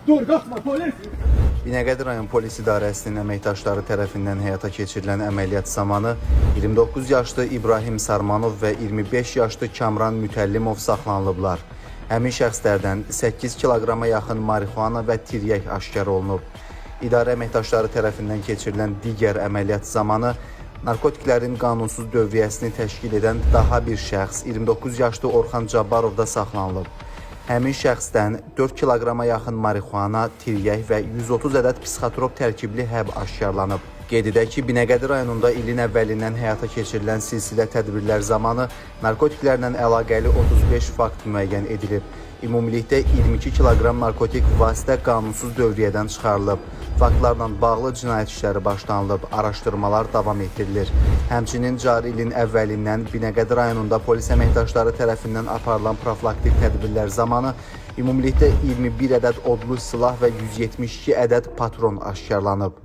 Dur, qalxma, polis! Binəqədi rayon polis idarəsinin əməkdaşları tərəfindən həyata keçirilən əməliyyat zamanı 29 yaşlı İbrahim Sarmanov və 25 yaşlı Kamran Mütəllimov saxlanılıblar. Həmin şəxslərdən 8 kiloqrama yaxın marixuana və tiryək aşkar olunub. İdarə əməkdaşları tərəfindən keçirilən digər əməliyyat zamanı narkotiklərin qanunsuz dövriyyəsini təşkil edən daha bir şəxs 29 yaşlı Orxan Cabbarov da saxlanılıb. Həmin şəxsdən 4 kiloqrama yaxın marixuana, tiryək və 130 ədəd psixotrop tərkibli həb aşkarlanıb. Qeyd edək ki, Binəqədi rayonunda ilin əvvəlindən həyata keçirilən silsilə tədbirlər zamanı narkotiklərlə əlaqəli 35 fakt müəyyən edilib. Ümumilikdə 22 kiloqram narkotik vasitə qanunsuz dövriyyədən çıxarılıb. Faktlarla bağlı cinayət işləri başlanılıb, araşdırmalar davam etdirilir. Həmçinin cari ilin əvvəlindən Binəqədi rayonunda polis əməkdaşları tərəfindən aparılan profilaktik tədbirlər zamanı ümumilikdə 21 ədəd odlu silah və 172 ədəd patron aşkarlanıb.